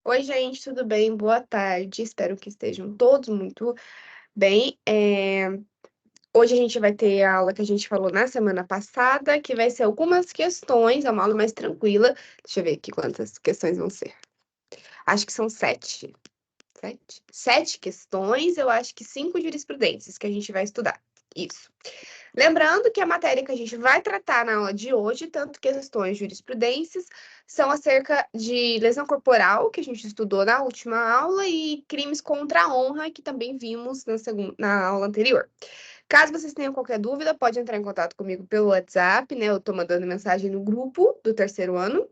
Oi, gente, tudo bem? Boa tarde. Espero que estejam todos muito bem. Hoje a gente vai ter a aula que a gente falou na semana passada, que vai ser algumas questões, é uma aula mais tranquila. Deixa eu ver aqui quantas questões vão ser. Acho que são sete. Sete? Sete questões, eu acho que cinco jurisprudências que a gente vai estudar. Isso. Lembrando que a matéria que a gente vai tratar na aula de hoje, tanto questões jurisprudências, são acerca de lesão corporal, que a gente estudou na última aula, e crimes contra a honra, que também vimos na aula anterior. Caso vocês tenham qualquer dúvida, pode entrar em contato comigo pelo WhatsApp, né? Eu tô mandando mensagem no grupo do terceiro ano,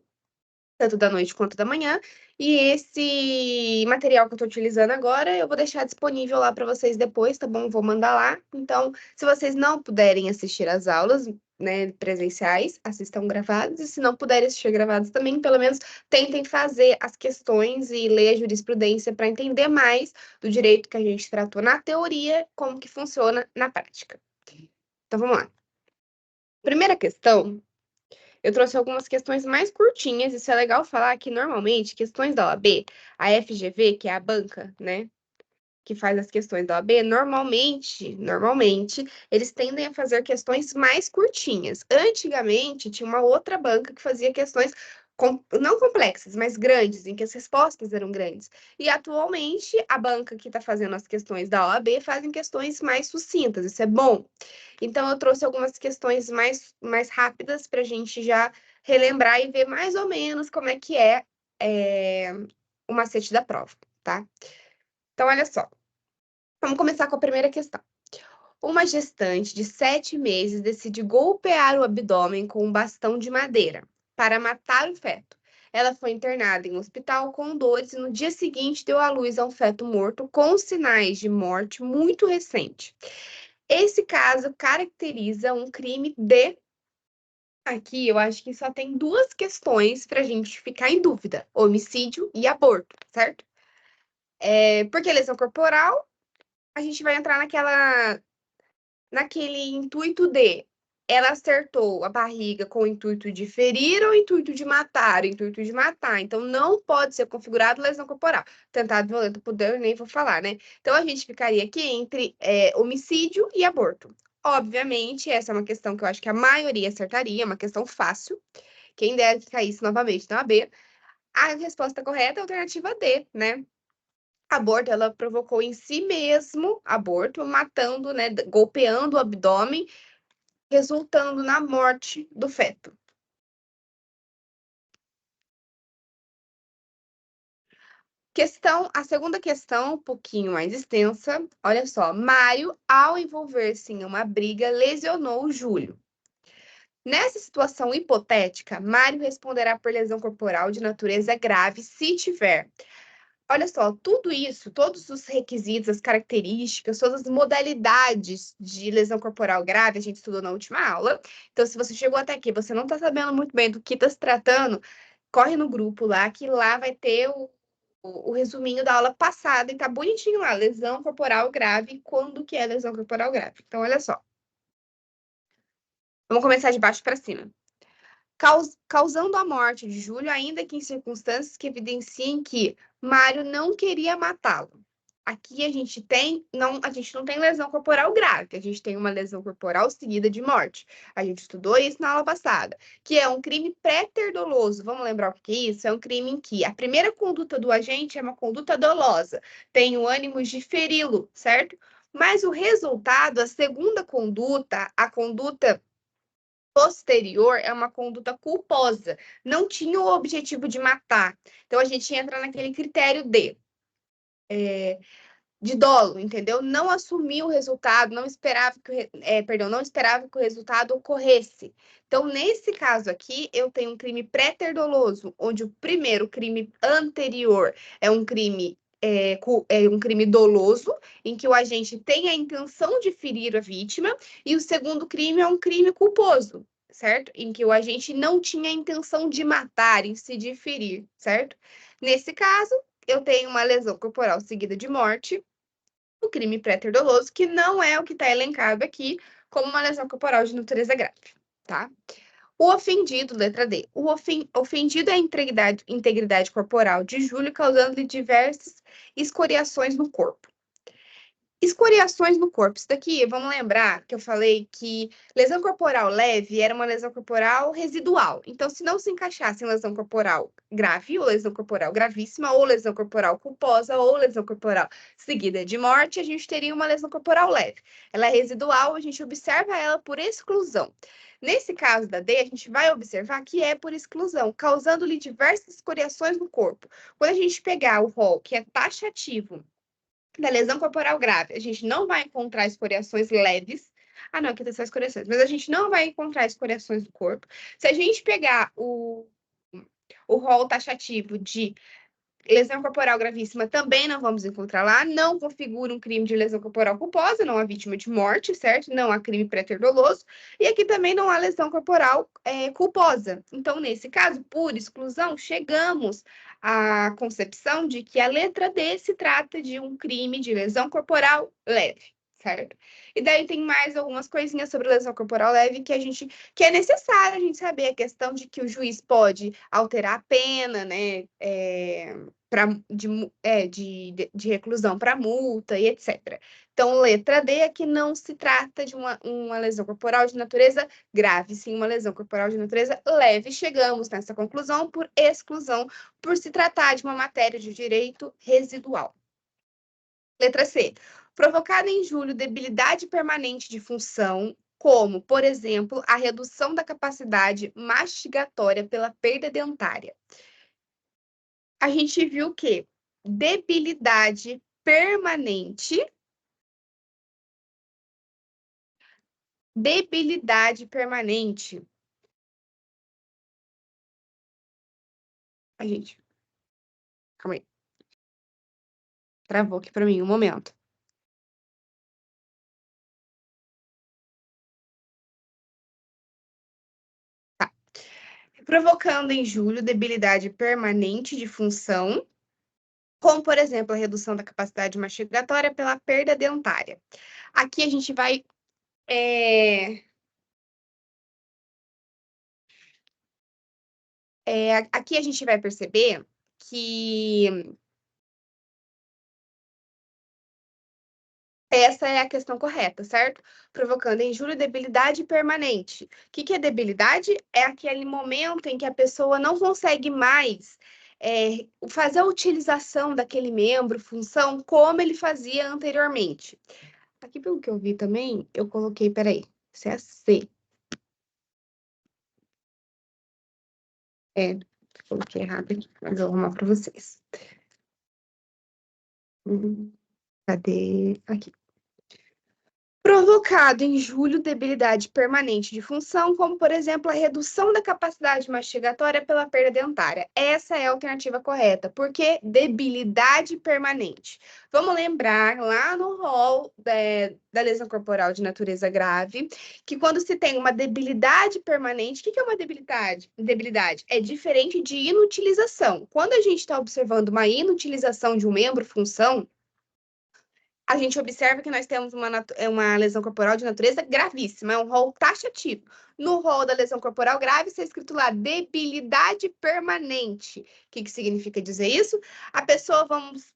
tanto da noite quanto da manhã. E esse material que eu estou utilizando agora, eu vou deixar disponível lá para vocês depois, tá bom? Vou mandar lá. Então, se vocês não puderem assistir as aulas, né, presenciais, assistam gravados. E se não puderem assistir gravados também, pelo menos tentem fazer as questões e ler a jurisprudência para entender mais do direito que a gente tratou na teoria, como que funciona na prática. Então, vamos lá. Primeira questão. Eu trouxe algumas questões mais curtinhas, isso é legal falar que normalmente questões da OAB, a FGV, que é a banca, né, que faz as questões da OAB, normalmente, eles tendem a fazer questões mais curtinhas. Antigamente, tinha uma outra banca que fazia questões não complexas, mas grandes, em que as respostas eram grandes. E atualmente, a banca que está fazendo as questões da OAB fazem questões mais sucintas, isso é bom. Então, eu trouxe algumas questões mais rápidas para a gente já relembrar e ver mais ou menos como é que é o macete da prova, tá? Então, olha só. Vamos começar com a primeira questão. Uma gestante de 7 meses decide golpear o abdômen com um bastão de madeira para matar o feto. Ela foi internada em um hospital com dores e no dia seguinte deu à luz a um feto morto com sinais de morte muito recente. Esse caso caracteriza um crime de. Aqui eu acho que só tem duas questões para a gente ficar em dúvida: homicídio e aborto, certo? Porque lesão corporal, a gente vai entrar naquele intuito de ela acertou a barriga com o intuito de ferir ou o intuito de matar, o intuito de matar. Então, não pode ser configurado lesão corporal. Tentado violento poder, nem vou falar, né? Então, a gente ficaria aqui entre homicídio e aborto. Obviamente, essa é uma questão que eu acho que a maioria acertaria, é uma questão fácil. Quem dera que caísse novamente na B. A resposta correta é a alternativa D, né? Aborto, ela provocou em si mesmo aborto, matando, né, golpeando o abdômen, resultando na morte do feto. A segunda questão, um pouquinho mais extensa. Olha só, Mário, ao envolver-se em uma briga, lesionou Júlio. Nessa situação hipotética, Mário responderá por lesão corporal de natureza grave se tiver. Olha só, tudo isso, todos os requisitos, as características, todas as modalidades de lesão corporal grave, a gente estudou na última aula. Então, se você chegou até aqui, você não está sabendo muito bem do que está se tratando, corre no grupo lá, que lá vai ter o resuminho da aula passada e tá bonitinho lá, lesão corporal grave, quando que é lesão corporal grave. Então, olha só. Vamos começar de baixo para cima. Causando a morte de Júlio, ainda que em circunstâncias que evidenciem que Mário não queria matá-lo. Aqui a gente não tem lesão corporal grave, a gente tem uma lesão corporal seguida de morte. A gente estudou isso na aula passada, que é um crime pré-doloso. Vamos lembrar o que é isso? É um crime em que a primeira conduta do agente é uma conduta dolosa, tem o ânimo de feri-lo, certo? Mas o resultado, a segunda conduta, a conduta posterior é uma conduta culposa, não tinha o objetivo de matar. Então a gente entra naquele critério de dolo, entendeu? Não assumir o resultado, não esperava não esperava que o resultado ocorresse. Então, nesse caso aqui, eu tenho um crime pré-doloso, onde o primeiro crime anterior é um crime um crime doloso, em que o agente tem a intenção de ferir a vítima, e o segundo crime é um crime culposo, certo? Em que o agente não tinha a intenção de matar, em si de ferir, certo? Nesse caso, eu tenho uma lesão corporal seguida de morte, o crime pré-doloso, que não é o que está elencado aqui como uma lesão corporal de natureza grave, tá? O ofendido, letra D. O ofendido é a integridade corporal de Júlio, causando-lhe diversas escoriações no corpo. Escoriações no corpo. Isso daqui, vamos lembrar que eu falei que lesão corporal leve era uma lesão corporal residual. Então, se não se encaixasse em lesão corporal grave, ou lesão corporal gravíssima, ou lesão corporal culposa, ou lesão corporal seguida de morte, a gente teria uma lesão corporal leve. Ela é residual, a gente observa ela por exclusão. Nesse caso da D, a gente vai observar que é por exclusão, causando-lhe diversas escoriações no corpo. Quando a gente pegar o rol que é taxativo da lesão corporal grave, a gente não vai encontrar escoriações leves. Ah, não, aqui tem só escoriações. Mas a gente não vai encontrar escoriações do corpo. Se a gente pegar o rol taxativo de lesão corporal gravíssima, também não vamos encontrar lá. Não configura um crime de lesão corporal culposa, não há vítima de morte, certo? Não há crime pré-doloso. E aqui também não há lesão corporal culposa. Então, nesse caso, por exclusão, chegamos à concepção de que a letra D se trata de um crime de lesão corporal leve, certo? E daí tem mais algumas coisinhas sobre lesão corporal leve que é necessário a gente saber a questão de que o juiz pode alterar a pena, né? De reclusão para multa e etc. Então, letra D é que não se trata de uma lesão corporal de natureza grave, sim uma lesão corporal de natureza leve. Chegamos nessa conclusão por exclusão, por se tratar de uma matéria de direito residual. Letra C. Provocada em julho debilidade permanente de função, como, por exemplo, a redução da capacidade mastigatória pela perda dentária. A gente viu que debilidade permanente. Debilidade permanente. A gente. Calma aí. Travou aqui para mim um momento. Tá. Provocando em julho debilidade permanente de função, como, por exemplo, a redução da capacidade mastigatória pela perda dentária. Aqui a gente vai. Aqui a gente vai perceber que essa é a questão correta, certo? Provocando em julho debilidade permanente. O que é debilidade? É aquele momento em que a pessoa não consegue mais fazer a utilização daquele membro, função, como ele fazia anteriormente. Aqui, pelo que eu vi também, eu coloquei, peraí, isso é a C. Coloquei errado aqui, mas eu vou arrumar para vocês. Cadê? Aqui. Provocado em julho debilidade permanente de função, como, por exemplo, a redução da capacidade mastigatória pela perda dentária. Essa é a alternativa correta, porque debilidade permanente. Vamos lembrar lá no rol da lesão corporal de natureza grave, que quando se tem uma debilidade permanente, o que é uma debilidade? Debilidade é diferente de inutilização. Quando a gente está observando uma inutilização de um membro, função, a gente observa que nós temos uma lesão corporal de natureza gravíssima, é um rol taxativo. No rol da lesão corporal grave, está escrito lá debilidade permanente. O que significa dizer isso? A pessoa, vamos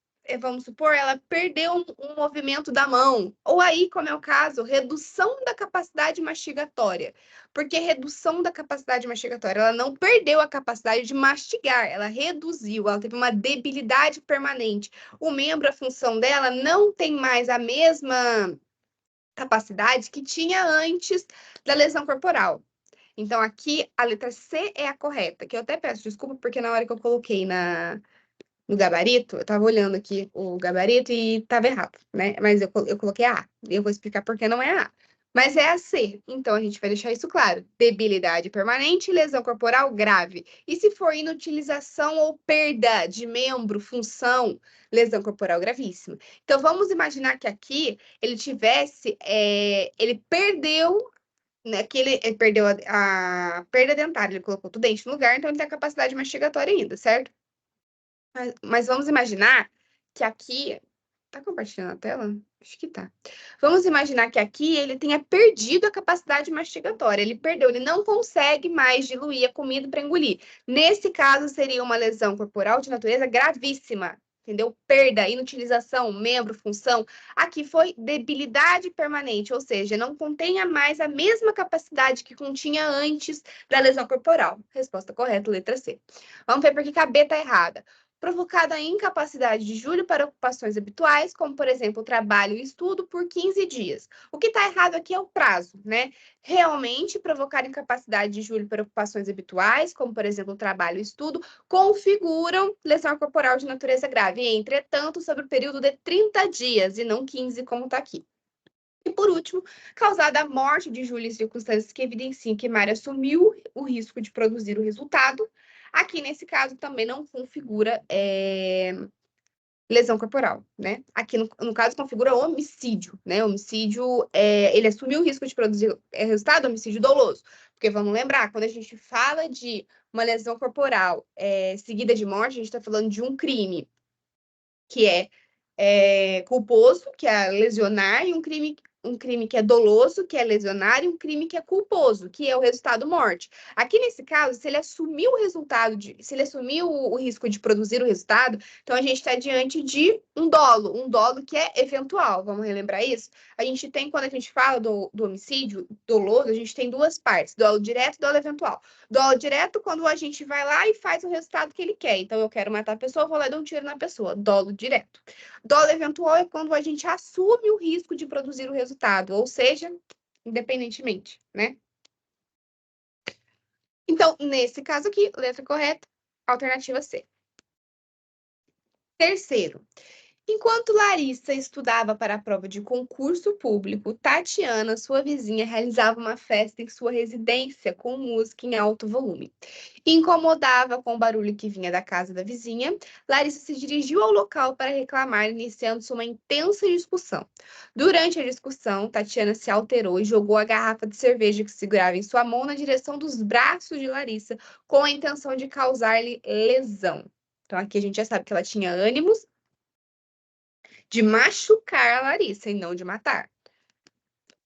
supor, ela perdeu um movimento da mão, ou aí, como é o caso, redução da capacidade mastigatória. Porque redução da capacidade mastigatória, ela não perdeu a capacidade de mastigar, ela reduziu, ela teve uma debilidade permanente. O membro, a função dela não tem mais a mesma capacidade que tinha antes da lesão corporal. Então, aqui, a letra C é a correta, que eu até peço desculpa, porque na hora que eu coloquei no gabarito, eu estava olhando aqui o gabarito e estava errado, né? Mas eu coloquei a A. E eu vou explicar por que não é a A. Mas é a C. Então, a gente vai deixar isso claro. Debilidade permanente, lesão corporal grave. E se for inutilização ou perda de membro, função, lesão corporal gravíssima. Então, vamos imaginar que aqui ele tivesse... ele perdeu... Né, que ele perdeu a perda dentária, ele colocou o dente no lugar, então ele tem a capacidade mastigatória ainda, certo? Mas vamos imaginar que aqui. Tá compartilhando a tela? Acho que tá. Vamos imaginar que aqui ele tenha perdido a capacidade mastigatória. Ele perdeu, ele não consegue mais diluir a comida para engolir. Nesse caso, seria uma lesão corporal de natureza gravíssima. Entendeu? Perda, inutilização, membro, função. Aqui foi debilidade permanente, ou seja, não contenha mais a mesma capacidade que continha antes da lesão corporal. Resposta correta, letra C. Vamos ver por que a B está errada. Provocada a incapacidade de Júlio para ocupações habituais, como, por exemplo, trabalho e estudo, por 15 dias. O que está errado aqui é o prazo, né? Realmente, provocar incapacidade de Júlio para ocupações habituais, como, por exemplo, trabalho e estudo, configuram lesão corporal de natureza grave, entretanto, sobre o período de 30 dias, e não 15, como está aqui. E, por último, causada a morte de Júlia em circunstâncias que evidenciam que Mário assumiu o risco de produzir o resultado. Aqui, nesse caso, também não configura lesão corporal, né? Aqui, no caso, configura homicídio, né? Homicídio, ele assumiu o risco de produzir resultado, homicídio doloso. Porque, vamos lembrar, quando a gente fala de uma lesão corporal seguida de morte, a gente está falando de um crime que é culposo, que é lesionar, e um crime que é doloso, que é lesionar, e um crime que é culposo, que é o resultado morte. Aqui, nesse caso, se ele assumiu o resultado, se ele assumiu o risco de produzir o resultado, então a gente está diante de um dolo que é eventual. Vamos relembrar isso? A gente tem, quando a gente fala do homicídio doloso, a gente tem duas partes, dolo direto e dolo eventual. Dolo direto, quando a gente vai lá e faz o resultado que ele quer. Então, eu quero matar a pessoa, vou lá e dou um tiro na pessoa. Dolo direto. Dolo eventual é quando a gente assume o risco de produzir o resultado, ou seja, independentemente, né? Então, nesse caso aqui, letra correta, alternativa C. Terceiro, enquanto Larissa estudava para a prova de concurso público, Tatiana, sua vizinha, realizava uma festa em sua residência com música em alto volume. Incomodava com o barulho que vinha da casa da vizinha, Larissa se dirigiu ao local para reclamar, iniciando-se uma intensa discussão. Durante a discussão, Tatiana se alterou e jogou a garrafa de cerveja que segurava em sua mão na direção dos braços de Larissa, com a intenção de causar-lhe lesão. Então, aqui a gente já sabe que ela tinha ânimos de machucar a Larissa e não de matar.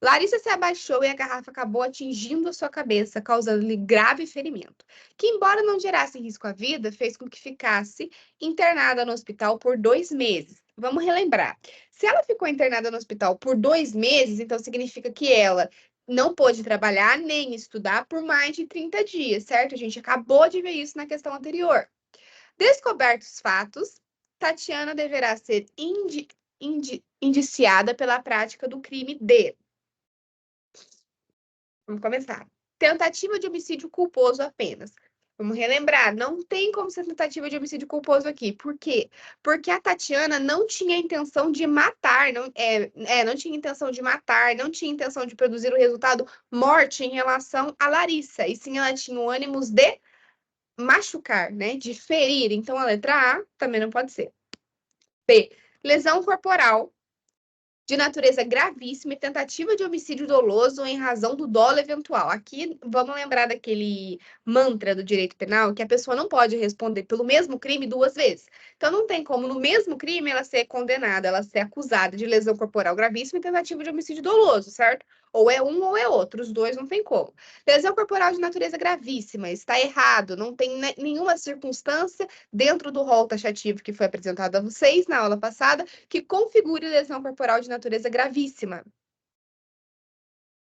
Larissa se abaixou e a garrafa acabou atingindo a sua cabeça, causando-lhe grave ferimento, que, embora não gerasse risco à vida, fez com que ficasse internada no hospital por 2 meses. Vamos relembrar. Se ela ficou internada no hospital por 2 meses, então significa que ela não pôde trabalhar nem estudar por mais de 30 dias, certo? A gente acabou de ver isso na questão anterior. Descobertos os fatos, Tatiana deverá ser indiciada pela prática do crime de. Vamos começar. Tentativa de homicídio culposo apenas. Vamos relembrar, não tem como ser tentativa de homicídio culposo aqui. Por quê? Porque a Tatiana não tinha intenção de matar, não tinha intenção de matar, não tinha intenção de produzir o resultado morte em relação a Larissa. E sim, ela tinha o ânimos de machucar, né? De ferir. Então, a letra A também não pode ser. B. Lesão corporal de natureza gravíssima e tentativa de homicídio doloso em razão do dolo eventual. Aqui, vamos lembrar daquele mantra do direito penal que a pessoa não pode responder pelo mesmo crime 2 vezes. Então, não tem como, no mesmo crime, ela ser condenada, ela ser acusada de lesão corporal gravíssima e tentativa de homicídio doloso, certo? Ou é um ou é outro, os dois não tem como. Lesão corporal de natureza gravíssima, está errado, não tem nenhuma circunstância dentro do rol taxativo que foi apresentado a vocês na aula passada que configure lesão corporal de natureza gravíssima.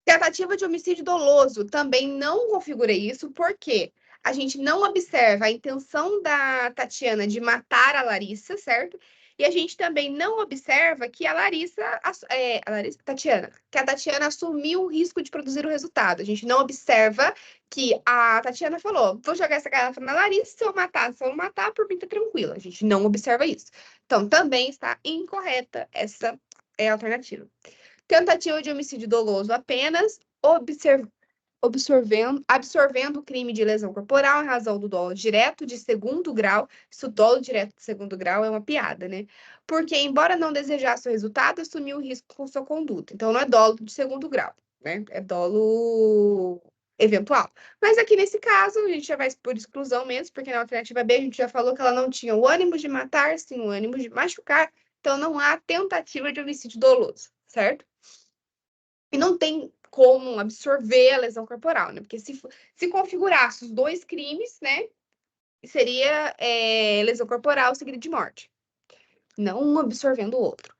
Tentativa de homicídio doloso também não configura isso, porque a gente não observa a intenção da Tatiana de matar a Larissa, certo? E a gente também não observa que Tatiana, que a Tatiana assumiu o risco de produzir o resultado. A gente não observa que a Tatiana falou: vou jogar essa garrafa na Larissa, se eu não matar, por mim tá tranquila. A gente não observa isso. Então, também está incorreta essa alternativa. Tentativa de homicídio doloso apenas, absorvendo o crime de lesão corporal em razão do dolo direto de segundo grau. Isso, dolo direto de segundo grau, é uma piada, né? Porque, embora não desejasse o resultado, assumiu o risco com sua conduta. Então, não é dolo de segundo grau, né? É dolo eventual. Mas aqui nesse caso, a gente já vai por exclusão mesmo, porque na alternativa B a gente já falou que ela não tinha o ânimo de matar, sim o ânimo de machucar, então não há tentativa de homicídio doloso, certo? E não tem como absorver a lesão corporal, né? Porque se configurasse os dois crimes, né, seria lesão corporal seguida de morte, não um absorvendo o outro.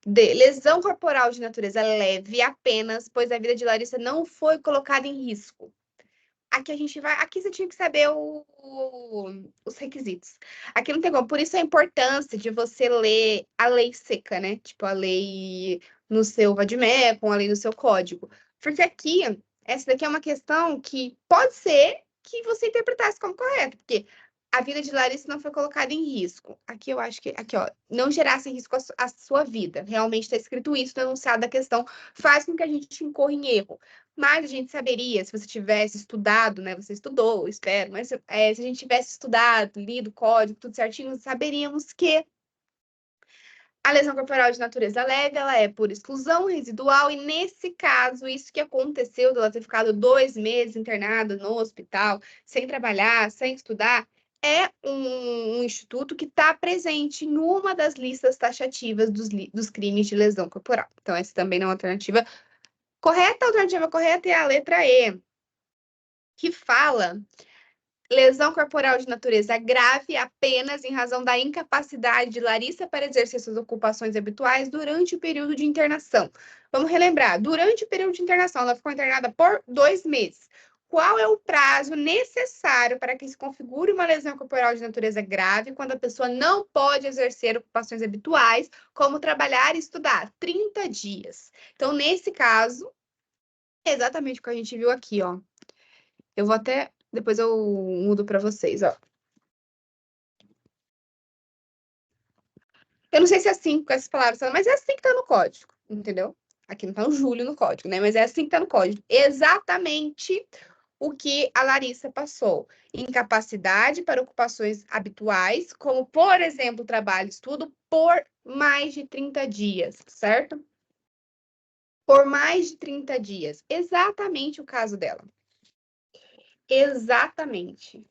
D. Lesão corporal de natureza leve apenas, pois a vida de Larissa não foi colocada em risco. Aqui a gente vai. Aqui você tinha que saber os requisitos. Aqui não tem como. Por isso a importância de você ler a lei seca, né? Tipo, a lei no seu vademecum, a lei no seu código. Porque aqui, essa daqui é uma questão que pode ser que você interpretasse como correto, porque a vida de Larissa não foi colocada em risco. Aqui eu acho que, aqui, ó, não gerasse em risco a sua vida. Realmente está escrito isso no enunciado da questão, faz com que a gente incorra em erro. Mas a gente saberia, se você tivesse estudado, né? Você estudou, espero, mas se a gente tivesse estudado, lido o código, tudo certinho, saberíamos que a lesão corporal de natureza leve, ela é por exclusão residual, e nesse caso, isso que aconteceu dela ter ficado 2 meses internada no hospital, sem trabalhar, sem estudar, é um instituto que está presente em uma das listas taxativas dos crimes de lesão corporal. Então, essa também não é uma alternativa correta. A alternativa correta é a letra E, que fala lesão corporal de natureza grave apenas em razão da incapacidade de Larissa para exercer suas ocupações habituais durante o período de internação. Vamos relembrar, durante o período de internação, ela ficou internada por 2 meses. Qual é o prazo necessário para que se configure uma lesão corporal de natureza grave quando a pessoa não pode exercer ocupações habituais, como trabalhar e estudar? 30 dias. Então, nesse caso, é exatamente o que a gente viu aqui, ó. Eu vou até. Depois eu mudo para vocês, ó. Eu não sei se é assim com essas palavras, mas é assim que tá no código, entendeu? Aqui não tá o Júlio no código, né? Mas é assim que tá no código. Exatamente o que a Larissa passou. Incapacidade para ocupações habituais, como, por exemplo, trabalho e estudo, por mais de 30 dias, certo? Por mais de 30 dias. Exatamente o caso dela. Exatamente.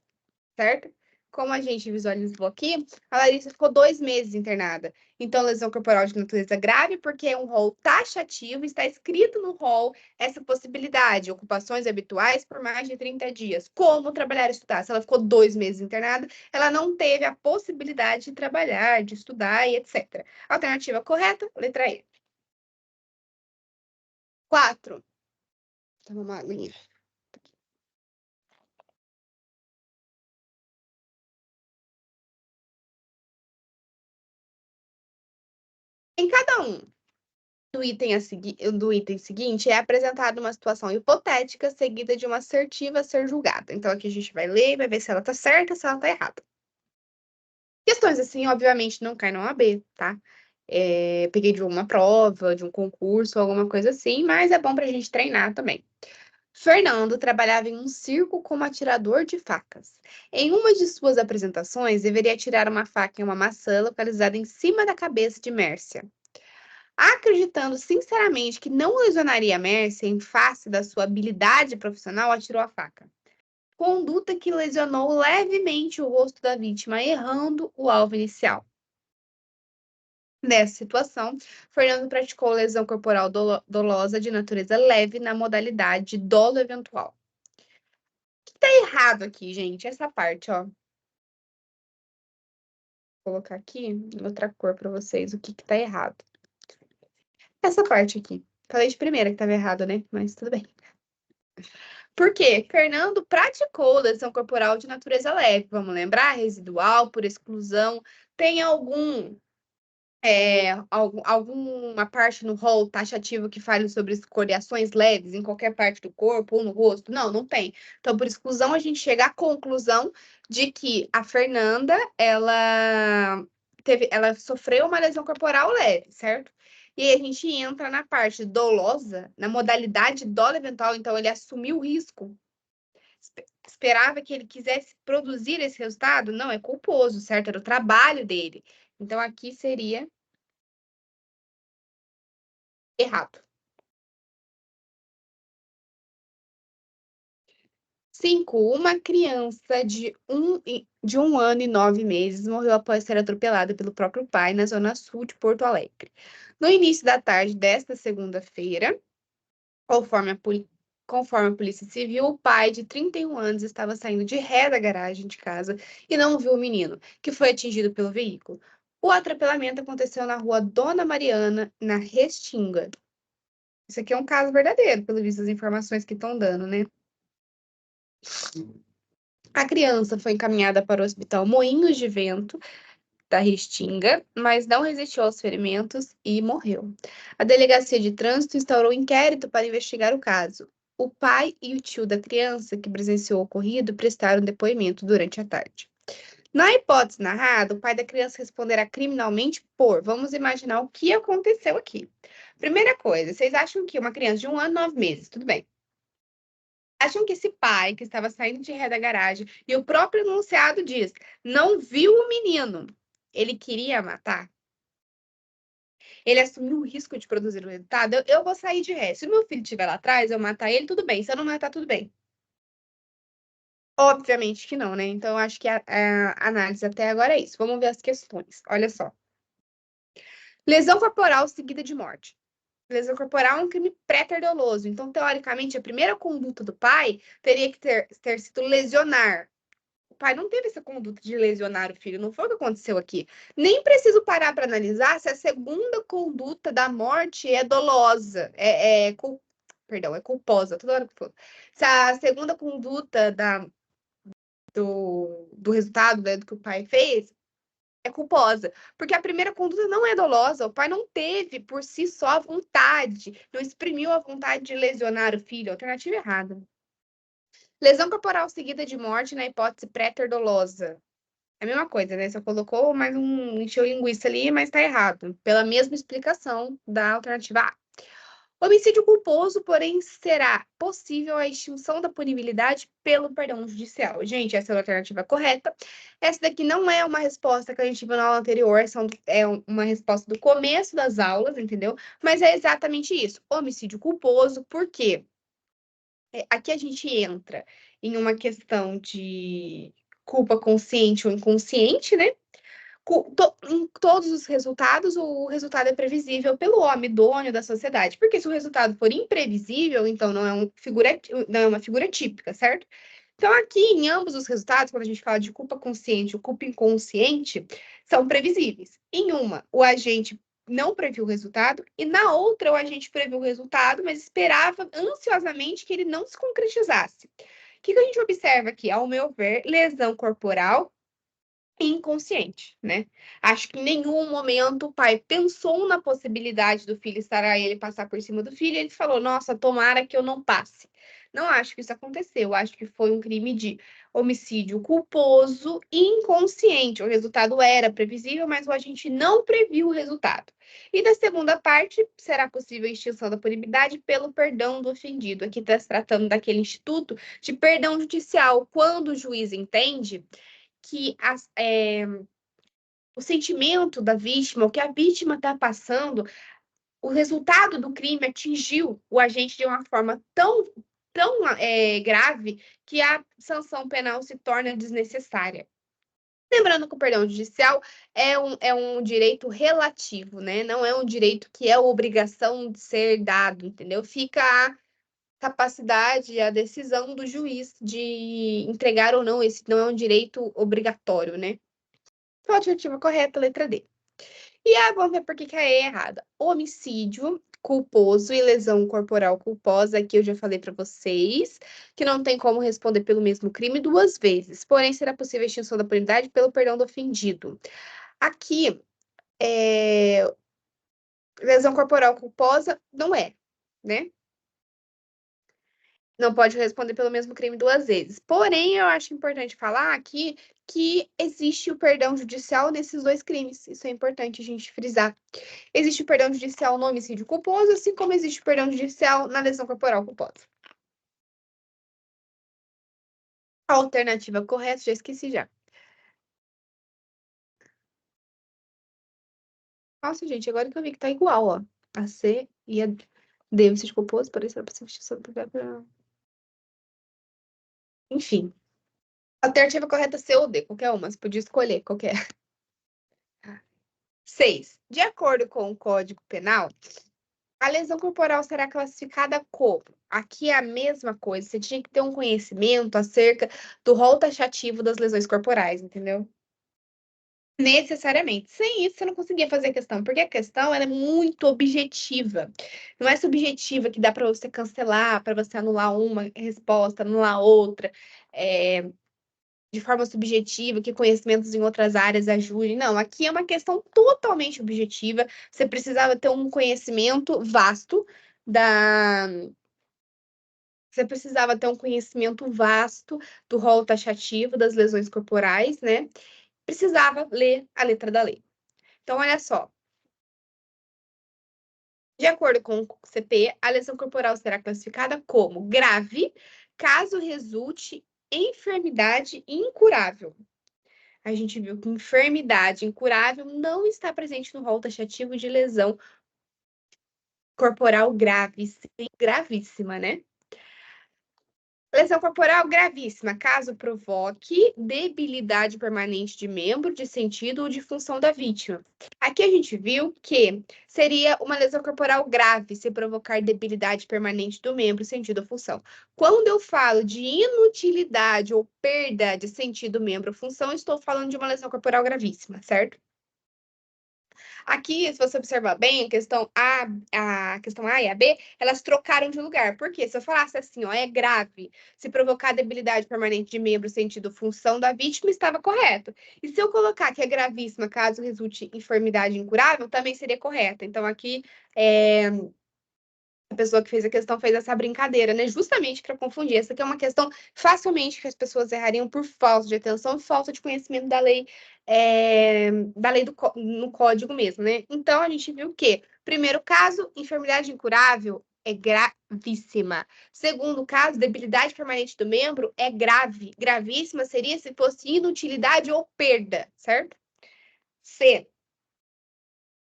Certo? Como a gente visualizou aqui, a Larissa ficou 2 meses internada. Então, lesão corporal de natureza grave, porque é um rol taxativo, está escrito no rol essa possibilidade, ocupações habituais por mais de 30 dias. Como trabalhar e estudar? Se ela ficou 2 meses internada, ela não teve a possibilidade de trabalhar, de estudar e etc. Alternativa correta, letra E. 4. Toma uma aguinha. Em cada um do item seguinte é apresentada uma situação hipotética seguida de uma assertiva a ser julgada. Então, aqui a gente vai ler e vai ver se ela tá certa, se ela tá errada. Questões assim, obviamente, não caem na OAB, tá? Peguei de uma prova, de um concurso, alguma coisa assim, mas é bom pra gente treinar também. Fernando trabalhava em um circo como atirador de facas. Em uma de suas apresentações, deveria atirar uma faca em uma maçã localizada em cima da cabeça de Mércia. Acreditando sinceramente que não lesionaria Mércia em face da sua habilidade profissional, atirou a faca. Conduta que lesionou levemente o rosto da vítima, errando o alvo inicial. Nessa situação, Fernando praticou lesão corporal dolosa de natureza leve na modalidade dolo eventual. O que tá errado aqui, gente? Essa parte, ó. Vou colocar aqui em outra cor para vocês o que tá errado. Essa parte aqui. Falei de primeira que tava errado, né? Mas tudo bem. Por quê? Fernando praticou lesão corporal de natureza leve. Vamos lembrar? Residual, por exclusão. Tem alguma parte no rol taxativo que fale sobre escoriações leves em qualquer parte do corpo ou no rosto? Não, não tem. Então, por exclusão, a gente chega à conclusão de que a Fernanda, ela sofreu uma lesão corporal leve, certo? E aí a gente entra na parte dolosa, na modalidade dolo eventual, então ele assumiu o risco. Esperava que ele quisesse produzir esse resultado? Não, é culposo, certo? Era o trabalho dele. Então aqui seria errado. 5. Uma criança de 1 ano e 9 meses morreu após ser atropelada pelo próprio pai na zona sul de Porto Alegre. No início da tarde desta segunda-feira, conforme conforme a Polícia Civil, o pai de 31 anos estava saindo de ré da garagem de casa e não viu o menino, que foi atingido pelo veículo. O atropelamento aconteceu na rua Dona Mariana, na Restinga. Isso aqui é um caso verdadeiro, pelo visto das informações que estão dando, né? A criança foi encaminhada para o Hospital Moinhos de Vento, da Restinga, mas não resistiu aos ferimentos e morreu. A Delegacia de Trânsito instaurou inquérito para investigar o caso. O pai e o tio da criança, que presenciou o ocorrido, prestaram depoimento durante a tarde. Na hipótese narrada, o pai da criança responderá criminalmente por. Vamos imaginar o que aconteceu aqui. Primeira coisa, vocês acham que uma criança de 1 ano e 9 meses, tudo bem? Acham que esse pai que estava saindo de ré da garagem e o próprio enunciado diz, não viu o menino, ele queria matar? Ele assumiu o risco de produzir o resultado? Eu vou sair de ré. Se o meu filho estiver lá atrás, eu matar ele, tudo bem. Se eu não matar, tudo bem. Obviamente que não, né? Então, eu acho que a análise até agora é isso. Vamos ver as questões. Olha só. Lesão corporal seguida de morte. Lesão corporal é um crime pré-doloso. Então, teoricamente, a primeira conduta do pai teria que ter sido lesionar. O pai não teve essa conduta de lesionar o filho, não foi o que aconteceu aqui. Nem preciso parar para analisar se a segunda conduta da morte é dolosa, perdão, é culposa, toda hora que for. Se a segunda conduta do resultado, né, do que o pai fez é culposa, porque a primeira conduta não é dolosa, o pai não teve por si só a vontade, não exprimiu a vontade de lesionar o filho, alternativa errada. Lesão corporal seguida de morte na hipótese pré-dolosa. É a mesma coisa, né? Só colocou mais um encheu linguiça ali, mas tá errado. Pela mesma explicação da alternativa A. Homicídio culposo, porém, será possível a extinção da punibilidade pelo perdão judicial. Gente, essa é a alternativa correta. Essa daqui não é uma resposta que a gente viu na aula anterior, é uma resposta do começo das aulas, entendeu? Mas é exatamente isso. Homicídio culposo, por quê? Aqui a gente entra em uma questão de culpa consciente ou inconsciente, né? Em todos os resultados, o resultado é previsível pelo homem idôneo da sociedade. Porque se o resultado for imprevisível, então não é uma figura típica, certo? Então, aqui, em ambos os resultados, quando a gente fala de culpa consciente ou culpa inconsciente, são previsíveis. Em uma, o agente não previu o resultado, e na outra, o agente previu o resultado, mas esperava ansiosamente que ele não se concretizasse. O que a gente observa aqui? Ao meu ver, lesão corporal inconsciente, né? Acho que em nenhum momento o pai pensou na possibilidade do filho estar a ele passar por cima do filho, e ele falou: "Nossa, tomara que eu não passe". Não acho que isso aconteceu. Acho que foi um crime de homicídio culposo e inconsciente. O resultado era previsível, mas o agente não previu o resultado. E da segunda parte, será possível a extinção da punibilidade pelo perdão do ofendido. Aqui está se tratando daquele instituto de perdão judicial. Quando o juiz entende que o sentimento da vítima, o que a vítima está passando, o resultado do crime atingiu o agente de uma forma tão grave que a sanção penal se torna desnecessária. Lembrando que o perdão judicial é um direito relativo, né? Não é um direito que é obrigação de ser dado, entendeu? Fica a capacidade, a decisão do juiz de entregar ou não, esse não é um direito obrigatório, né? Então, a alternativa correta, letra D. E vamos ver por que a E é errada. Homicídio culposo e lesão corporal culposa, aqui eu já falei para vocês, que não tem como responder pelo mesmo crime duas vezes. Porém, será possível a extinção da penalidade pelo perdão do ofendido. Aqui, lesão corporal culposa não é, né? Não pode responder pelo mesmo crime duas vezes. Porém, eu acho importante falar aqui que existe o perdão judicial nesses dois crimes. Isso é importante a gente frisar. Existe o perdão judicial no homicídio culposo, assim como existe o perdão judicial na lesão corporal culposa. A alternativa correta, já esqueci já. Nossa, gente, agora que eu vi que tá igual, ó. A C e a D, homicídio culposo, por isso era possível extinção do Enfim. Alternativa correta C ou D, qualquer uma, você podia escolher qualquer. 6. De acordo com o Código Penal, a lesão corporal será classificada como? Aqui é a mesma coisa, você tinha que ter um conhecimento acerca do rol taxativo das lesões corporais, entendeu? Necessariamente. Sem isso, você não conseguia fazer a questão, porque a questão ela é muito objetiva. Não é subjetiva que dá para você cancelar, para você anular uma resposta, anular outra, de forma subjetiva, que conhecimentos em outras áreas ajudem. Não, aqui é uma questão totalmente objetiva. Você precisava ter um conhecimento vasto da. Você precisava ter um conhecimento vasto do rol taxativo das lesões corporais, né? Precisava ler a letra da lei. Então, olha só. De acordo com o CP, a lesão corporal será classificada como grave caso resulte em enfermidade incurável. A gente viu que enfermidade incurável não está presente no rol taxativo de lesão corporal grave, sim, gravíssima, né? Lesão corporal gravíssima, caso provoque debilidade permanente de membro, de sentido ou de função da vítima. Aqui a gente viu que seria uma lesão corporal grave se provocar debilidade permanente do membro, sentido ou função. Quando eu falo de inutilidade ou perda de sentido, membro ou função, estou falando de uma lesão corporal gravíssima, certo? Aqui, se você observar bem, a questão A e a B, elas trocaram de lugar. Por quê? Se eu falasse assim, ó, é grave, se provocar debilidade permanente de membro, sentido, função da vítima, estava correto. E se eu colocar que é gravíssima, caso resulte enfermidade incurável, também seria correto. Então, aqui, a pessoa que fez a questão fez essa brincadeira, né? Justamente para confundir. Essa aqui é uma questão facilmente que as pessoas errariam por falta de atenção, falta de conhecimento da lei no código mesmo, né? Então a gente viu que, primeiro caso, enfermidade incurável é gravíssima. Segundo caso, debilidade permanente do membro é grave. Gravíssima seria se fosse inutilidade ou perda, certo? C.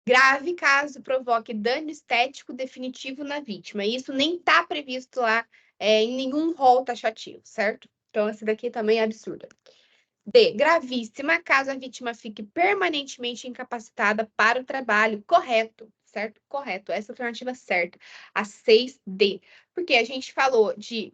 Grave caso provoque dano estético definitivo na vítima. Isso nem está previsto lá em nenhum rol taxativo, certo? Então, esse daqui também é absurdo. D. Gravíssima caso a vítima fique permanentemente incapacitada para o trabalho. Correto, certo? Correto. Essa é a alternativa certa. A 6D. Porque a gente falou de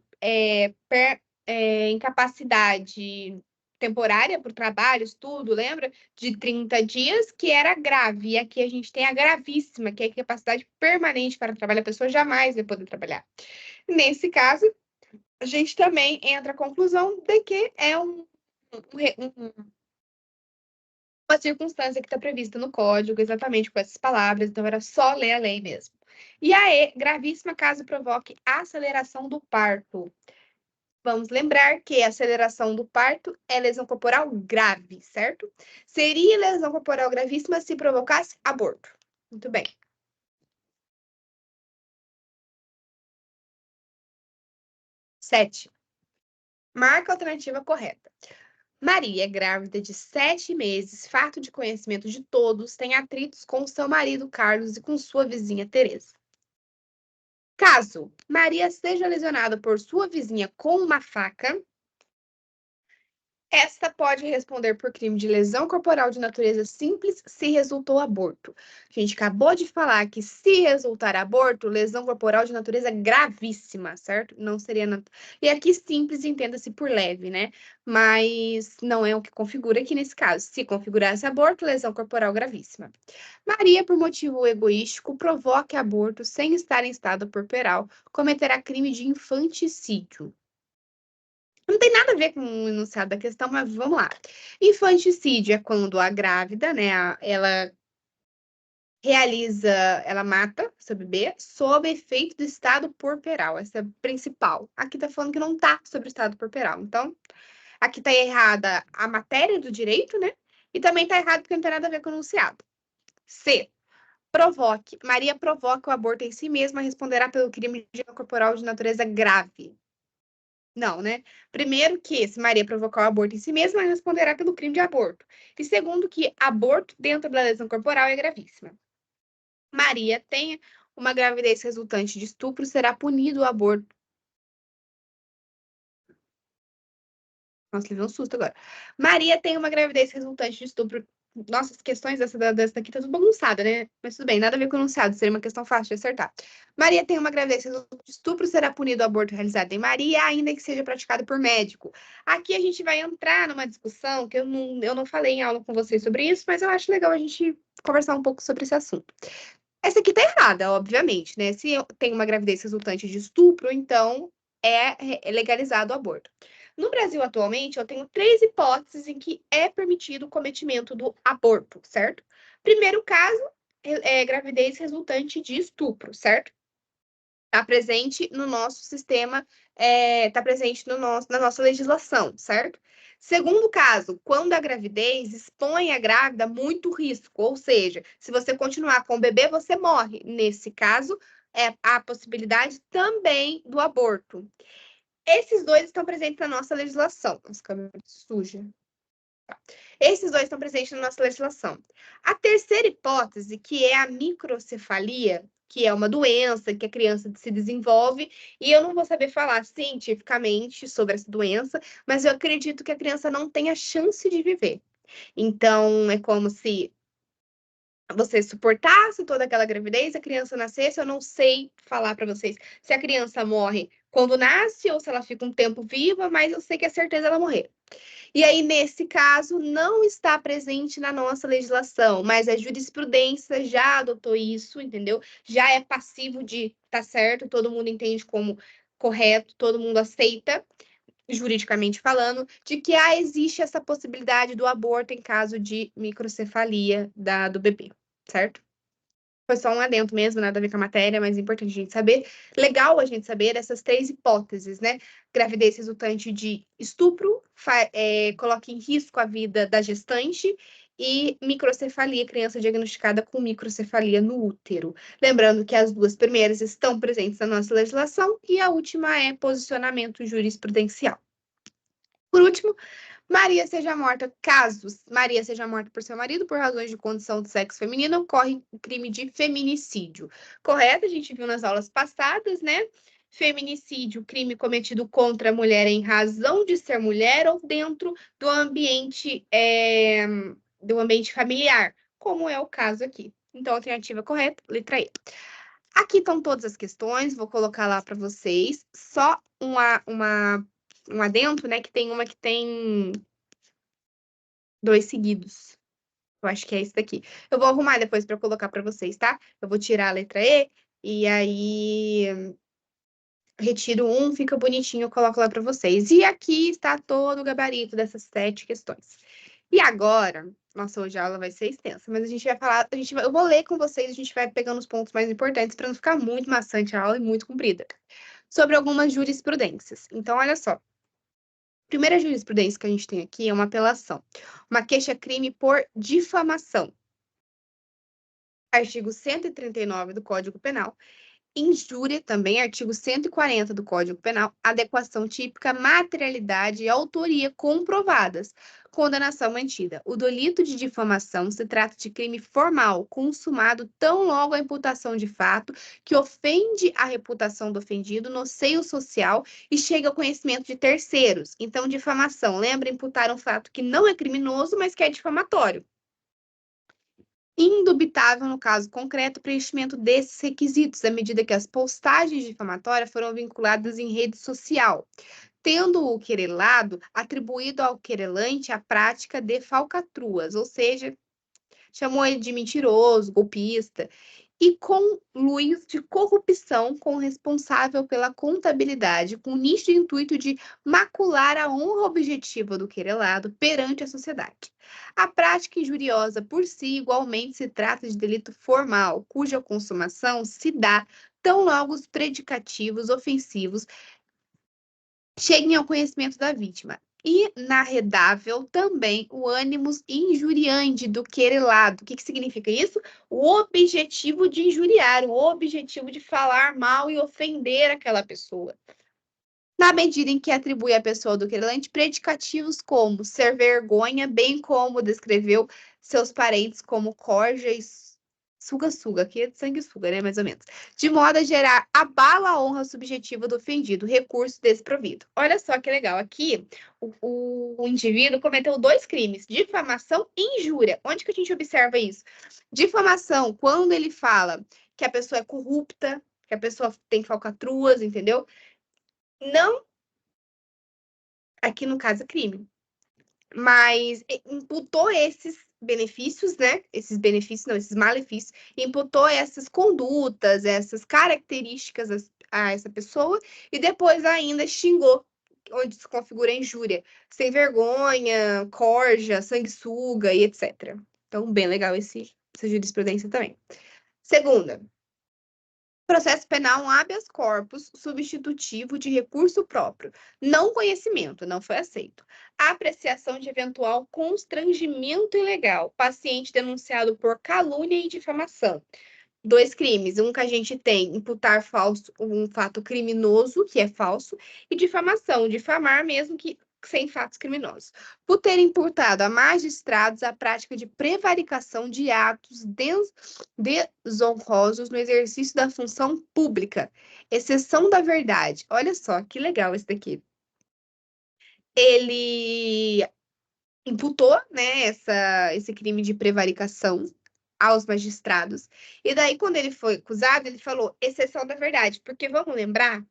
incapacidade temporária para o trabalho, estudo, lembra? De 30 dias, que era grave. E aqui a gente tem a gravíssima, que é a incapacidade permanente para o trabalho. A pessoa jamais vai poder trabalhar. Nesse caso, a gente também entra à conclusão de que é uma circunstância que está prevista no código, exatamente com essas palavras, então era só ler a lei mesmo. E a E, gravíssima caso provoque aceleração do parto. Vamos lembrar que a aceleração do parto é lesão corporal grave, certo? Seria lesão corporal gravíssima se provocasse aborto. Muito bem. 7. Marca a alternativa correta. Maria, grávida de 7 meses, farto de conhecimento de todos, tem atritos com seu marido Carlos e com sua vizinha Teresa. Caso Maria seja lesionada por sua vizinha com uma faca, esta pode responder por crime de lesão corporal de natureza simples se resultou aborto. A gente acabou de falar que se resultar aborto, lesão corporal de natureza gravíssima, certo? Não seria. E aqui simples entenda-se por leve, né? Mas não é o que configura aqui nesse caso. Se configurasse aborto, lesão corporal gravíssima. Maria, por motivo egoístico, provoca aborto sem estar em estado puerperal, cometerá crime de infanticídio. Não tem nada a ver com o enunciado da questão, mas vamos lá. Infanticídio é quando a grávida, né, ela realiza, ela mata seu bebê sob efeito do estado puerperal. Essa é a principal. Aqui tá falando que não tá sobre o estado puerperal. Então, aqui tá errada a matéria do direito, né? E também tá errado porque não tem nada a ver com o enunciado. C. Provoque. Maria provoca o aborto em si mesma, responderá pelo crime de corporal de natureza grave. Não, né? Primeiro que, se Maria provocar o aborto em si mesma, ela responderá pelo crime de aborto. E segundo que aborto dentro da lesão corporal é gravíssima. Maria tem uma gravidez resultante de estupro, será punido o aborto. Nossa, levei um susto agora. Maria tem uma gravidez resultante de estupro. Nossa, as questões dessa daqui tá tudo bagunçada, né? Mas tudo bem, nada a ver com o enunciado, seria uma questão fácil de acertar. Maria tem uma gravidez resultante de estupro, será punido o aborto realizado em Maria, ainda que seja praticado por médico. Aqui a gente vai entrar numa discussão que eu não falei em aula com vocês sobre isso, mas eu acho legal a gente conversar um pouco sobre esse assunto. Essa aqui tá errada, obviamente, né? Se eu tenho uma gravidez resultante de estupro, então é legalizado o aborto. No Brasil, atualmente, eu tenho três hipóteses em que é permitido o cometimento do aborto, certo? Primeiro caso é gravidez resultante de estupro, certo? Está presente no nosso sistema, está presente na nossa legislação, certo? Segundo caso, quando a gravidez expõe a grávida a muito risco, ou seja, se você continuar com o bebê, você morre. Nesse caso, há a possibilidade também do aborto. Esses dois estão presentes na nossa legislação. Nossa, câmera suja. Esses dois estão presentes na nossa legislação. A terceira hipótese, que é a microcefalia, que é uma doença que a criança se desenvolve, e eu não vou saber falar cientificamente sobre essa doença, mas eu acredito que a criança não tenha chance de viver. Então, é como se você suportasse toda aquela gravidez, a criança nascesse, eu não sei falar para vocês se a criança morre quando nasce ou se ela fica um tempo viva, mas eu sei que é certeza ela morrer. E aí, nesse caso, não está presente na nossa legislação, mas a jurisprudência já adotou isso, entendeu? Já é passivo de tá certo, todo mundo entende como correto, todo mundo aceita, juridicamente falando, de que existe essa possibilidade do aborto em caso de microcefalia do bebê, certo? Foi só um adendo mesmo, nada a ver com a matéria, mas é importante a gente saber. Legal a gente saber essas três hipóteses, né? Gravidez resultante de estupro, coloca em risco a vida da gestante, e microcefalia, criança diagnosticada com microcefalia no útero. Lembrando que as duas primeiras estão presentes na nossa legislação e a última é posicionamento jurisprudencial. Por último, Maria seja morta, caso Maria seja morta por seu marido por razões de condição de sexo feminino, ocorre crime de feminicídio. Correto? A gente viu nas aulas passadas, né? Feminicídio, crime cometido contra a mulher em razão de ser mulher ou dentro do ambiente familiar, como é o caso aqui. Então, alternativa correta, letra E. Aqui estão todas as questões, vou colocar lá para vocês. Só um adendo, né? Que tem uma que tem dois seguidos. Eu acho que é esse daqui. Eu vou arrumar depois para colocar para vocês, tá? Eu vou tirar a letra E aí retiro um, fica bonitinho, eu coloco lá para vocês. E aqui está todo o gabarito dessas 7 questões. E agora, nossa, hoje a aula vai ser extensa, mas a gente vai falar, eu vou ler com vocês, a gente vai pegando os pontos mais importantes para não ficar muito maçante a aula e muito comprida. Sobre algumas jurisprudências. Então, olha só. Primeira jurisprudência que a gente tem aqui é uma apelação. Uma queixa-crime por difamação. Artigo 139 do Código Penal. Injúria, também artigo 140 do Código Penal, adequação típica, materialidade e autoria comprovadas. Condenação mantida. O delito de difamação se trata de crime formal, consumado tão logo a imputação de fato que ofende a reputação do ofendido no seio social e chega ao conhecimento de terceiros. Então, difamação, lembra imputar um fato que não é criminoso, mas que é difamatório. Indubitável, no caso concreto, o preenchimento desses requisitos, à medida que as postagens difamatórias foram vinculadas em rede social, tendo o querelado atribuído ao querelante a prática de falcatruas, ou seja, chamou ele de mentiroso, golpista, e conluios de corrupção com o responsável pela contabilidade, com o nítido intuito de macular a honra objetiva do querelado perante a sociedade. A prática injuriosa por si, igualmente, se trata de delito formal, cuja consumação se dá tão logo os predicativos ofensivos cheguem ao conhecimento da vítima. Inarredável também o ânimos injuriande do querelado. O que significa isso? O objetivo de injuriar, o objetivo de falar mal e ofender aquela pessoa. Na medida em que atribui à pessoa do querelante predicativos como ser vergonha, bem como descreveu seus parentes como corja e suga-suga, aqui é de sanguessuga, né, mais ou menos. De modo a gerar abala a honra subjetiva do ofendido, recurso desprovido. Olha só que legal, aqui o indivíduo cometeu 2 crimes, difamação e injúria. Onde que a gente observa isso? Difamação, quando ele fala que a pessoa é corrupta, que a pessoa tem falcatruas, entendeu? Não, aqui no caso é crime, mas imputou esses benefícios, né? Esses benefícios, não, esses malefícios, imputou essas condutas, essas características a essa pessoa e depois ainda xingou, onde se configura a injúria, sem vergonha, corja, sanguessuga e etc. Então, bem legal essa jurisprudência também. Segunda, processo penal um habeas corpus substitutivo de recurso próprio. Não conhecimento, não foi aceito. Apreciação de eventual constrangimento ilegal. Paciente denunciado por calúnia e difamação. 2 crimes. Um que a gente tem, imputar falso, um fato criminoso, que é falso, e difamação, difamar mesmo que sem fatos criminosos. Por ter imputado a magistrados a prática de prevaricação de atos desonrosos no exercício da função pública. Exceção da verdade. Olha só, que legal esse daqui. Ele imputou, né, esse crime de prevaricação aos magistrados. E daí, quando ele foi acusado, ele falou exceção da verdade, porque vamos lembrar,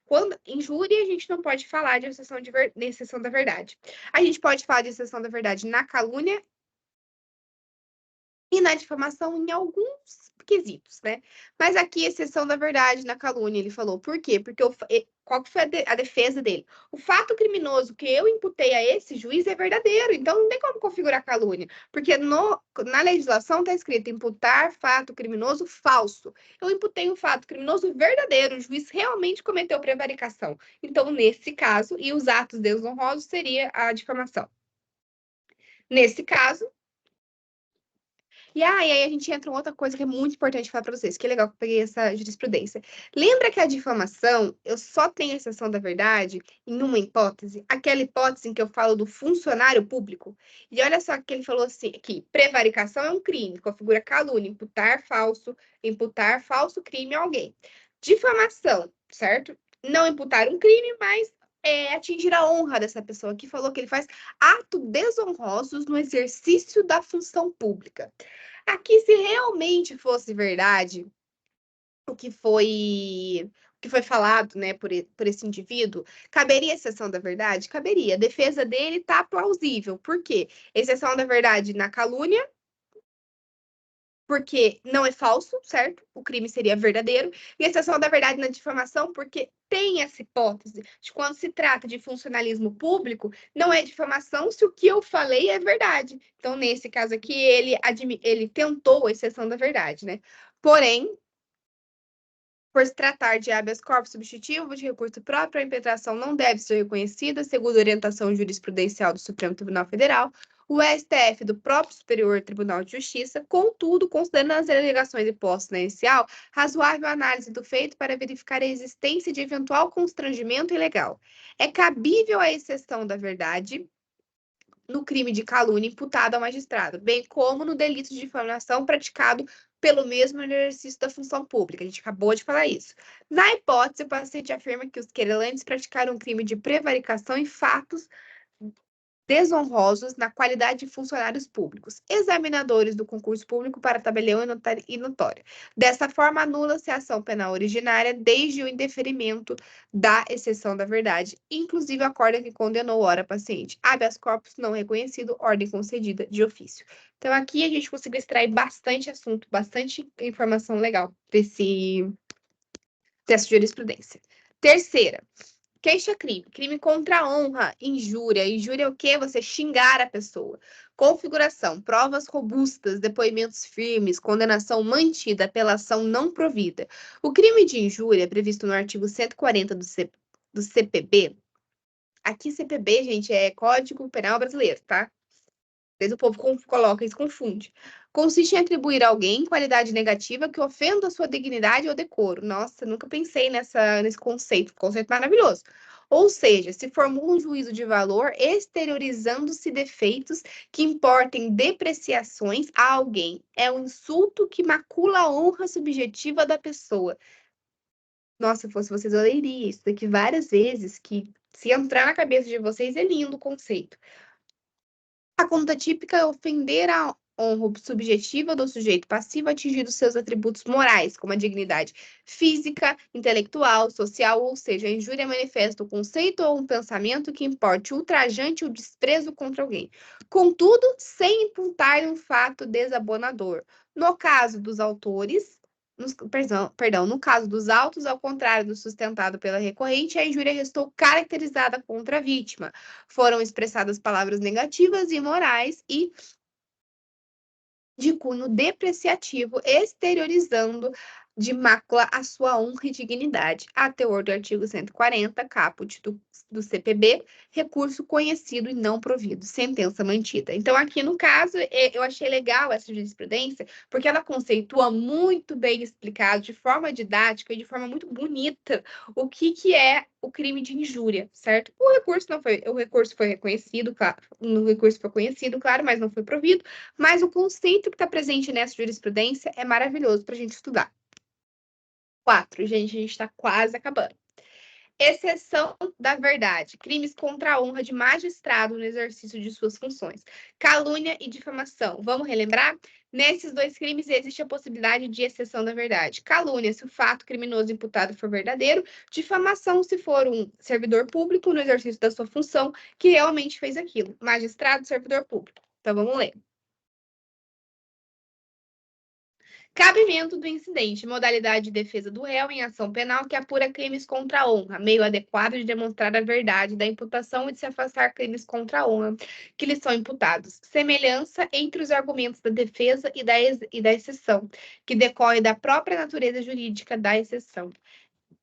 quando injúria, a gente não pode falar de exceção da verdade. A gente pode falar de exceção da verdade na calúnia e na difamação em alguns quesitos, né? Mas aqui, exceção da verdade na calúnia, ele falou. Por quê? Porque qual que foi a defesa dele? O fato criminoso que eu imputei a esse juiz é verdadeiro, então não tem como configurar calúnia, porque na legislação está escrito imputar fato criminoso falso. Eu imputei um fato criminoso verdadeiro, o juiz realmente cometeu prevaricação. Então, nesse caso, e os atos desonrosos seria a difamação. Nesse caso, e aí a gente entra em outra coisa que é muito importante falar para vocês, que é legal que eu peguei essa jurisprudência. Lembra que a difamação, eu só tenho exceção da verdade em uma hipótese, aquela hipótese em que eu falo do funcionário público. E olha só que ele falou assim, aqui, prevaricação é um crime, configura calúnia, imputar falso crime a alguém. Difamação, certo? Não imputar um crime, mas atingir a honra dessa pessoa que falou que ele faz atos desonrosos no exercício da função pública. Aqui, se realmente fosse verdade o que foi falado, né, por esse indivíduo, caberia exceção da verdade? Caberia. A defesa dele está plausível. Por quê? Exceção da verdade na calúnia, porque não é falso, certo? O crime seria verdadeiro. E exceção da verdade na difamação, porque tem essa hipótese de quando se trata de funcionalismo público, não é difamação se o que eu falei é verdade. Então, nesse caso aqui, ele tentou a exceção da verdade, né? Porém, por se tratar de habeas corpus substitutivo de recurso próprio, a impetração não deve ser reconhecida, segundo a orientação jurisprudencial do Supremo Tribunal Federal, o STF do próprio Superior Tribunal de Justiça, contudo, considerando as alegações impostas na inicial, razoável análise do feito para verificar a existência de eventual constrangimento ilegal. É cabível a exceção da verdade no crime de calúnia imputado ao magistrado, bem como no delito de difamação praticado pelo mesmo exercício da função pública. A gente acabou de falar isso. Na hipótese, o paciente afirma que os querelantes praticaram um crime de prevaricação em fatos desonrosos na qualidade de funcionários públicos, examinadores do concurso público para tabelião e notório. Dessa forma, anula-se a ação penal originária desde o indeferimento da exceção da verdade, inclusive a acorda que condenou ora paciente. Habeas corpus não reconhecido, ordem concedida de ofício. Então, aqui a gente conseguiu extrair bastante assunto, bastante informação legal dessa jurisprudência. Terceira, queixa-crime. Crime contra a honra. Injúria. Injúria é o quê? Você xingar a pessoa. Configuração. Provas robustas, depoimentos firmes, condenação mantida, apelação não provida. O crime de injúria, previsto no artigo 140 do CPB. Aqui, CPB, gente, é Código Penal Brasileiro, tá? vezes o povo coloca e se confunde. Consiste em atribuir a alguém qualidade negativa que ofenda a sua dignidade ou decoro. Nossa, nunca pensei nesse conceito. Conceito maravilhoso. Ou seja, se formula um juízo de valor exteriorizando-se defeitos que importem depreciações a alguém. É um insulto que macula a honra subjetiva da pessoa. Nossa, se fosse vocês, eu leria isso daqui várias vezes, que se entrar na cabeça de vocês, é lindo o conceito. A conduta típica é ofender a honra subjetiva do sujeito passivo atingindo seus atributos morais, como a dignidade física, intelectual, social, ou seja, a injúria manifesta o conceito ou um pensamento que importe ultrajante ou desprezo contra alguém. Contudo, sem imputar um fato desabonador. No caso dos autores, no caso dos autos, ao contrário do sustentado pela recorrente, a injúria restou caracterizada contra a vítima. Foram expressadas palavras negativas e imorais e de cunho depreciativo, exteriorizando de mácula a sua honra e dignidade. A teor do artigo 140, caput do CPB, recurso conhecido e não provido, sentença mantida. Então, aqui no caso, eu achei legal essa jurisprudência, porque ela conceitua muito bem explicado, de forma didática e de forma muito bonita, o que é o crime de injúria, certo? O recurso foi reconhecido, claro, o recurso foi conhecido, claro, mas não foi provido, mas o conceito que está presente nessa jurisprudência é maravilhoso para a gente estudar. 4, gente, a gente está quase acabando. Exceção da verdade. Crimes contra a honra de magistrado no exercício de suas funções. Calúnia e difamação. Vamos relembrar? Nesses dois crimes existe a possibilidade de exceção da verdade. Calúnia, se o fato criminoso imputado for verdadeiro. Difamação, se for um servidor público no exercício da sua função que realmente fez aquilo. Magistrado, servidor público. Então vamos ler. Cabimento do incidente, modalidade de defesa do réu em ação penal que apura crimes contra a honra, meio adequado de demonstrar a verdade da imputação e de se afastar crimes contra a honra que lhe são imputados. Semelhança entre os argumentos da defesa e da exceção, que decorre da própria natureza jurídica da exceção.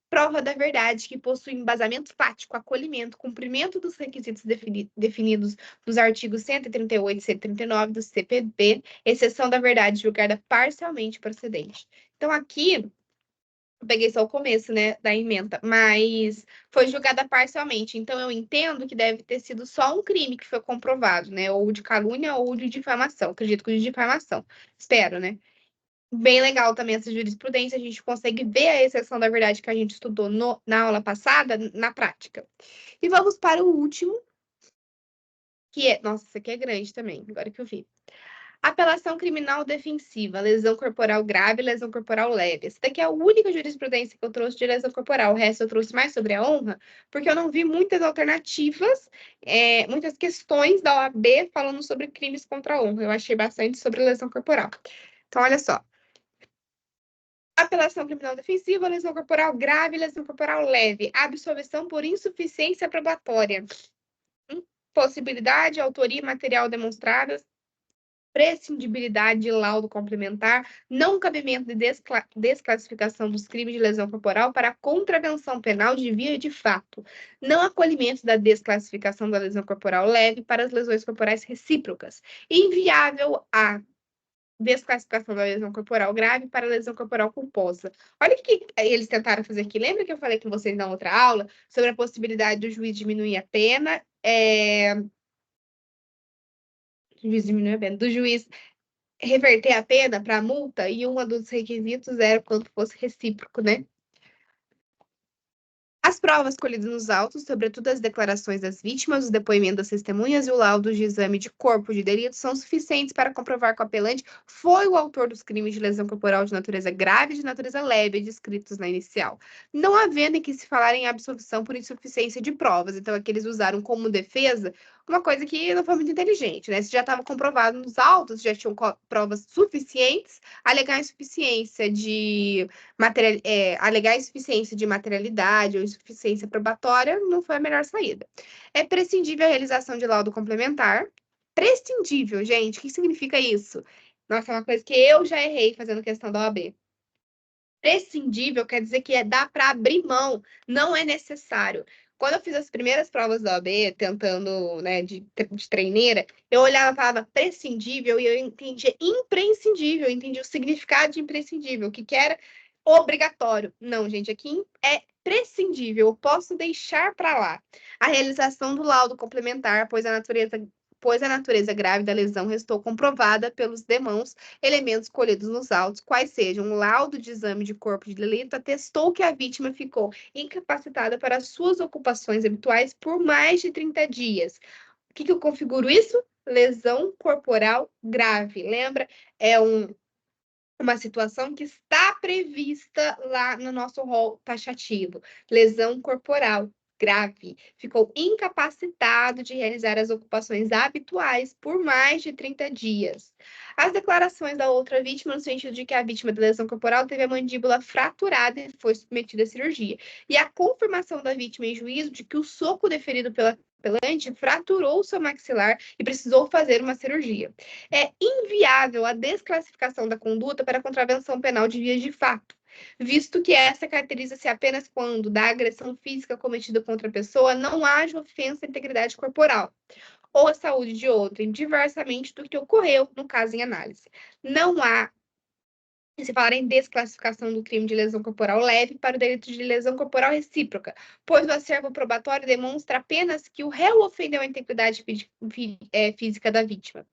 Prova da verdade que possui embasamento fático, acolhimento, cumprimento dos requisitos definidos nos artigos 138 e 139 do CPB, exceção da verdade julgada parcialmente procedente. Então, aqui, eu peguei só o começo, né, da ementa, mas foi julgada parcialmente. Então, eu entendo que deve ter sido só um crime que foi comprovado, né, ou de calúnia ou de difamação. Acredito que de difamação. Espero, né? Bem legal também essa jurisprudência, a gente consegue ver a exceção da verdade que a gente estudou na aula passada, na prática. E vamos para o último, que é. Nossa, isso aqui é grande também, agora que eu vi. Apelação criminal defensiva, lesão corporal grave, lesão corporal leve. Essa daqui é a única jurisprudência que eu trouxe de lesão corporal. O resto eu trouxe mais sobre a honra, porque eu não vi muitas alternativas, muitas questões da OAB falando sobre crimes contra a honra. Eu achei bastante sobre lesão corporal. Então, olha só. Apelação criminal defensiva, lesão corporal grave, lesão corporal leve, absolvição por insuficiência probatória, impossibilidade, autoria material demonstradas, prescindibilidade de laudo complementar, não cabimento de desclassificação dos crimes de lesão corporal para contravenção penal de via de fato, não acolhimento da desclassificação da lesão corporal leve para as lesões corporais recíprocas, inviável a desclassificação da lesão corporal grave para lesão corporal culposa. Olha o que eles tentaram fazer aqui. Lembra que eu falei com vocês na outra aula sobre a possibilidade do juiz diminuir a pena? Do juiz reverter a pena para a multa, e um dos requisitos era quando fosse recíproco, né? As provas colhidas nos autos, sobretudo as declarações das vítimas, os depoimentos das testemunhas e o laudo de exame de corpo de delito, são suficientes para comprovar que o apelante foi o autor dos crimes de lesão corporal de natureza grave e de natureza leve descritos na inicial, não havendo em que se falar em absolvição por insuficiência de provas. Então, aqui eles usaram como defesa uma coisa que não foi muito inteligente, né? Se já estava comprovado nos autos, já tinham provas suficientes, alegar insuficiência de alegar insuficiência de materialidade ou insuficiência probatória não foi a melhor saída. É prescindível a realização de laudo complementar. Prescindível, gente, o que significa isso? Nossa, é uma coisa que eu já errei fazendo questão da OAB. Prescindível quer dizer que dá para abrir mão, não é necessário. Quando eu fiz as primeiras provas da OAB, tentando, né, de treineira, eu olhava a palavra prescindível e eu entendia imprescindível, eu entendia o significado de imprescindível, o que era obrigatório. Não, gente, aqui é prescindível, eu posso deixar para lá. A realização do laudo complementar, pois a natureza grave da lesão restou comprovada pelos demãos elementos colhidos nos autos, quais sejam um laudo de exame de corpo de delito, atestou que a vítima ficou incapacitada para suas ocupações habituais por mais de 30 dias. O que eu configuro isso? Lesão corporal grave. Lembra? É uma situação que está prevista lá no nosso rol taxativo. Lesão corporal grave. Ficou incapacitado de realizar as ocupações habituais por mais de 30 dias. As declarações da outra vítima, no sentido de que a vítima da lesão corporal teve a mandíbula fraturada e foi submetida à cirurgia. E a confirmação da vítima em juízo de que o soco deferido pela apelante fraturou seu maxilar e precisou fazer uma cirurgia. É inviável a desclassificação da conduta para contravenção penal de vias de fato, visto que essa caracteriza-se apenas quando da agressão física cometida contra a pessoa não haja ofensa à integridade corporal ou à saúde de outrem, diversamente do que ocorreu no caso em análise. Não há, se falar em desclassificação do crime de lesão corporal leve para o delito de lesão corporal recíproca, pois o acervo probatório demonstra apenas que o réu ofendeu a integridade física da vítima,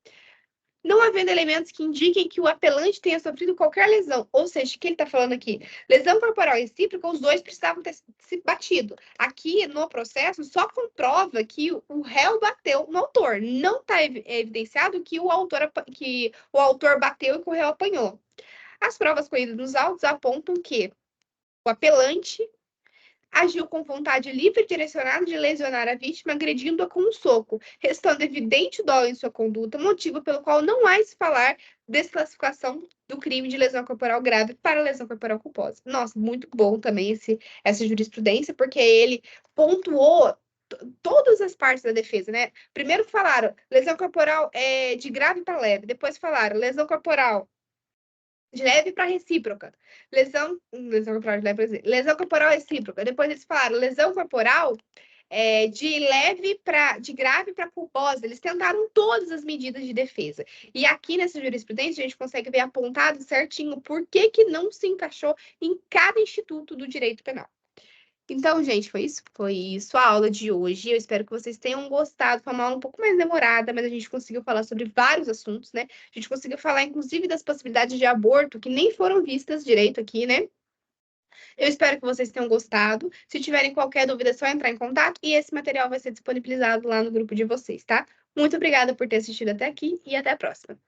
não havendo elementos que indiquem que o apelante tenha sofrido qualquer lesão. Ou seja, o que ele está falando aqui? Lesão corporal recíproca, os dois precisavam ter se batido. Aqui, no processo, só comprova que o réu bateu no autor. Não está evidenciado que o autor bateu e que o réu apanhou. As provas colhidas nos autos apontam que o apelante agiu com vontade livre e direcionada de lesionar a vítima, agredindo-a com um soco, restando evidente dolo em sua conduta, motivo pelo qual não há se falar desclassificação do crime de lesão corporal grave para lesão corporal culposa. Nossa, muito bom também essa jurisprudência, porque ele pontuou todas as partes da defesa, né? Primeiro falaram lesão corporal de grave para leve, depois falaram lesão corporal de leve para recíproca. Lesão corporal de leve lesão corporal recíproca. Depois eles falaram lesão corporal de grave para culposa. Eles tentaram todas as medidas de defesa. E aqui nessa jurisprudência a gente consegue ver apontado certinho por que não se encaixou em cada instituto do direito penal. Então, gente, foi isso a aula de hoje. Eu espero que vocês tenham gostado. Foi uma aula um pouco mais demorada, mas a gente conseguiu falar sobre vários assuntos, né? A gente conseguiu falar, inclusive, das possibilidades de aborto, que nem foram vistas direito aqui, né? Eu espero que vocês tenham gostado. Se tiverem qualquer dúvida, é só entrar em contato e esse material vai ser disponibilizado lá no grupo de vocês, tá? Muito obrigada por ter assistido até aqui e até a próxima.